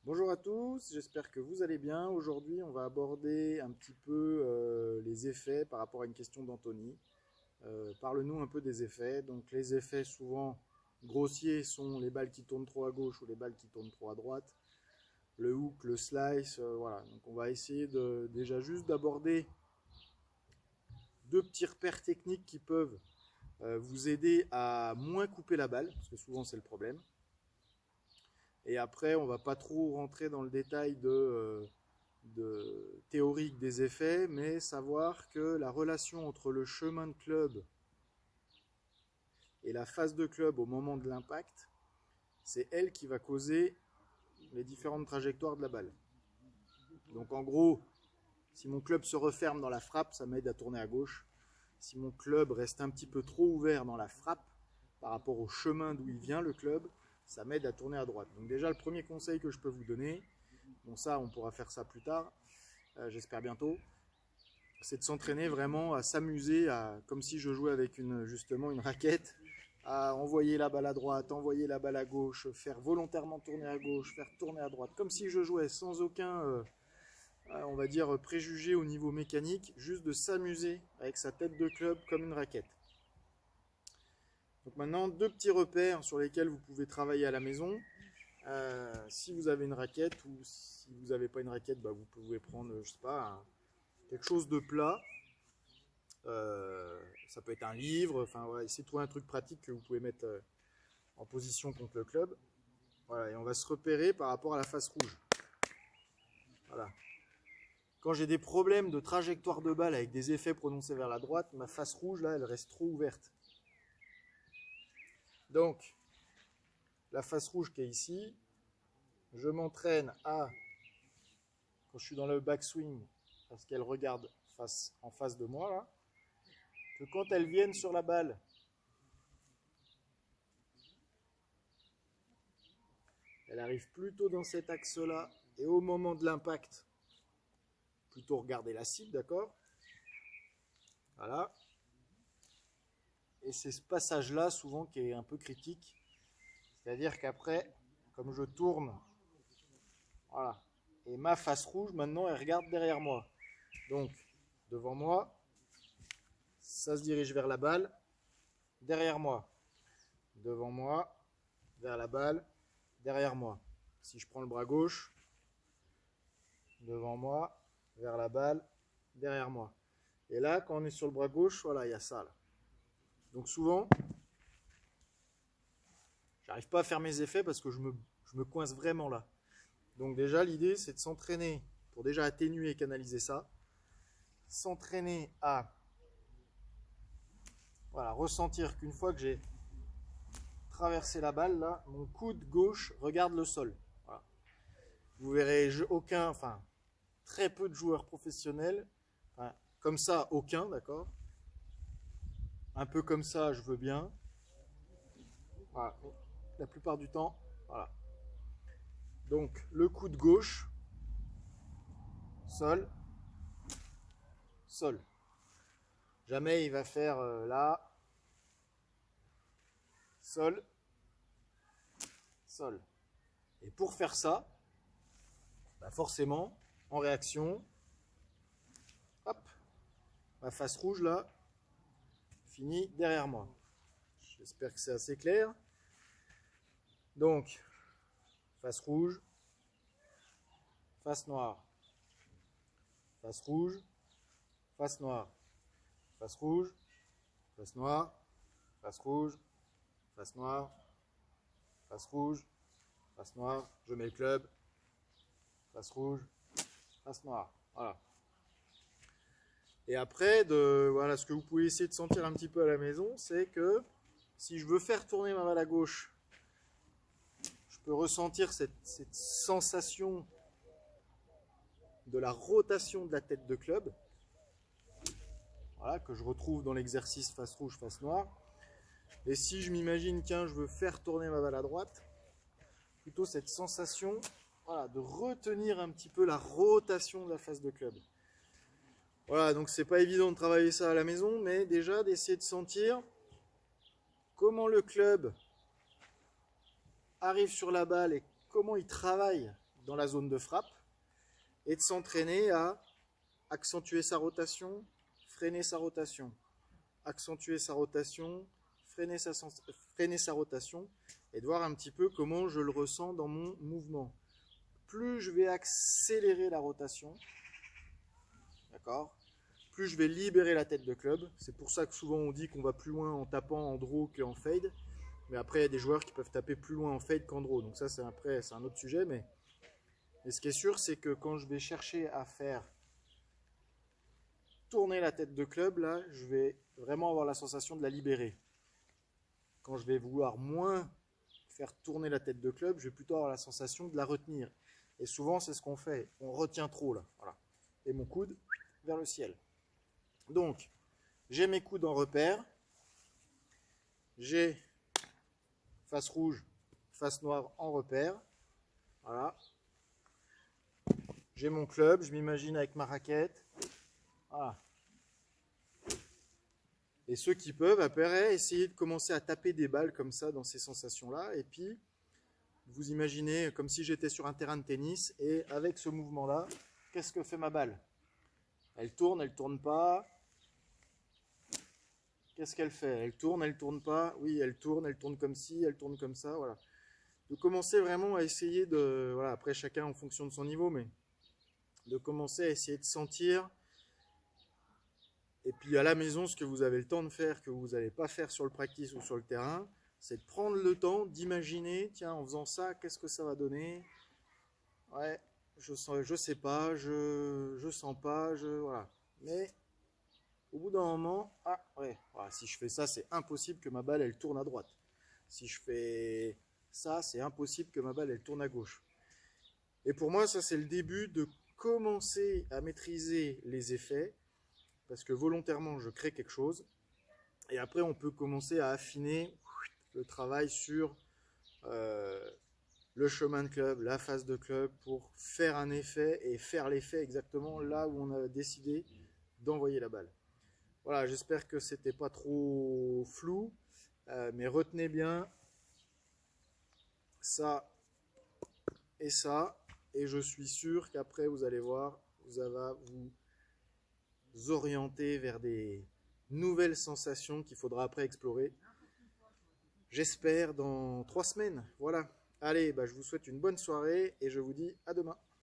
Bonjour à tous, j'espère que vous allez bien. Aujourd'hui, on va aborder un petit peu les effets par rapport à une question d'Anthony. Parle-nous un peu des effets. Donc, les effets souvent grossiers sont les balles qui tournent trop à gauche ou les balles qui tournent trop à droite. Le hook, le slice, voilà. Donc, on va essayer déjà juste d'aborder deux petits repères techniques qui peuvent vous aider à moins couper la balle, parce que souvent c'est le problème. Et après, on va pas trop rentrer dans le détail de théorique des effets, mais savoir que la relation entre le chemin de club et la phase de club au moment de l'impact, c'est elle qui va causer les différentes trajectoires de la balle. Donc en gros, si mon club se referme dans la frappe, ça m'aide à tourner à gauche. Si mon club reste un petit peu trop ouvert dans la frappe par rapport au chemin d'où il vient le club, ça m'aide à tourner à droite. Donc déjà, le premier conseil que je peux vous donner, bon ça, on pourra faire ça plus tard, j'espère bientôt, c'est de s'entraîner vraiment à s'amuser, comme si je jouais avec justement une raquette, à envoyer la balle à droite, envoyer la balle à gauche, faire volontairement tourner à gauche, faire tourner à droite, comme si je jouais sans aucun, on va dire, préjugé au niveau mécanique, juste de s'amuser avec sa tête de club comme une raquette. Donc maintenant, deux petits repères sur lesquels vous pouvez travailler à la maison. Si vous avez une raquette ou si vous n'avez pas une raquette, bah, vous pouvez prendre, je sais pas, quelque chose de plat. Ça peut être un livre. Enfin, voilà, essayez de trouver un truc pratique que vous pouvez mettre en position contre le club. Voilà, et on va se repérer par rapport à la face rouge. Voilà. Quand j'ai des problèmes de trajectoire de balle avec des effets prononcés vers la droite, ma face rouge là, elle reste trop ouverte. Donc, la face rouge qui est ici, je m'entraîne à, quand je suis dans le backswing, parce qu'elle regarde en face de moi là, que quand elles viennent sur la balle, elle arrive plutôt dans cet axe-là, et au moment de l'impact, plutôt regarder la cible, d'accord? Voilà. Et c'est ce passage-là souvent qui est un peu critique, c'est-à-dire qu'après, comme je tourne, voilà, et ma face rouge maintenant elle regarde derrière moi. Donc devant moi, ça se dirige vers la balle, derrière moi, devant moi, vers la balle, derrière moi. Si je prends le bras gauche, devant moi, vers la balle, derrière moi. Et là, quand on est sur le bras gauche, voilà, il y a ça là. Donc souvent, j'arrive pas à faire mes effets parce que je me coince vraiment là. Donc déjà, l'idée, c'est de s'entraîner pour déjà atténuer et canaliser ça. S'entraîner à voilà, ressentir qu'une fois que j'ai traversé la balle, là, mon coude gauche regarde le sol. Voilà. Vous verrez enfin, très peu de joueurs professionnels, enfin, comme ça, aucun, d'accord. Un peu comme ça, je veux bien. Voilà. La plupart du temps, voilà. Donc, le coude gauche, sol, sol. Jamais il va faire là, sol, sol. Et pour faire ça, bah forcément, en réaction, hop, ma face rouge là, finit derrière moi. J'espère que c'est assez clair. Donc, face rouge, face noire, face rouge, face noire, face rouge, face noire, face rouge, face noire, face rouge, face noire, je mets le club, face rouge, face noire. Voilà. Et après, voilà, ce que vous pouvez essayer de sentir un petit peu à la maison, c'est que si je veux faire tourner ma balle à gauche, je peux ressentir cette sensation de la rotation de la tête de club, voilà, que je retrouve dans l'exercice face rouge, face noire. Et si je m'imagine qu'un, je veux faire tourner ma balle à droite, plutôt cette sensation, voilà, de retenir un petit peu la rotation de la face de club. Voilà, donc c'est pas évident de travailler ça à la maison, mais déjà d'essayer de sentir comment le club arrive sur la balle et comment il travaille dans la zone de frappe et de s'entraîner à accentuer sa rotation, freiner sa rotation, accentuer sa rotation, freiner sa rotation, et de voir un petit peu comment je le ressens dans mon mouvement. Plus je vais accélérer la rotation, d'accord, plus je vais libérer la tête de club. C'est pour ça que souvent on dit qu'on va plus loin en tapant en draw qu'en fade. Mais après, il y a des joueurs qui peuvent taper plus loin en fade qu'en draw. Donc ça, c'est un autre sujet. Mais ce qui est sûr, c'est que quand je vais chercher à faire tourner la tête de club, là, je vais vraiment avoir la sensation de la libérer. Quand je vais vouloir moins faire tourner la tête de club, je vais plutôt avoir la sensation de la retenir. Et souvent, c'est ce qu'on fait. On retient trop, là. Voilà. Et mon coude vers le ciel. Donc, j'ai mes coudes en repère. J'ai face rouge, face noire en repère. Voilà. J'ai mon club, je m'imagine avec ma raquette. Voilà. Et ceux qui peuvent, après, essayer de commencer à taper des balles comme ça dans ces sensations-là. Et puis, vous imaginez comme si j'étais sur un terrain de tennis. Et avec ce mouvement-là, qu'est-ce que fait ma balle? Elle tourne pas. Qu'est-ce qu'elle fait? Elle tourne pas. Oui, elle tourne comme ci, elle tourne comme ça. Voilà. De commencer vraiment à essayer de... Voilà, après, chacun en fonction de son niveau, mais de commencer à essayer de sentir. Et puis à la maison, ce que vous avez le temps de faire, que vous n'allez pas faire sur le practice ou sur le terrain, c'est de prendre le temps d'imaginer, tiens, en faisant ça, qu'est-ce que ça va donner? Ouais, je sais pas, je sens pas, voilà. Mais au bout d'un moment, ah ouais, voilà, si je fais ça, c'est impossible que ma balle, elle tourne à droite. Si je fais ça, c'est impossible que ma balle, elle tourne à gauche. Et pour moi, ça, c'est le début de commencer à maîtriser les effets, parce que volontairement, je crée quelque chose. Et après, on peut commencer à affiner le travail sur le chemin de club, la phase de club, pour faire un effet et faire l'effet exactement là où on a décidé d'envoyer la balle. Voilà, j'espère que c'était pas trop flou, mais retenez bien ça et ça, et je suis sûr qu'après, vous allez voir, vous allez vous orienter vers des nouvelles sensations qu'il faudra après explorer. J'espère dans 3 semaines. Voilà. Allez, je vous souhaite une bonne soirée et je vous dis à demain.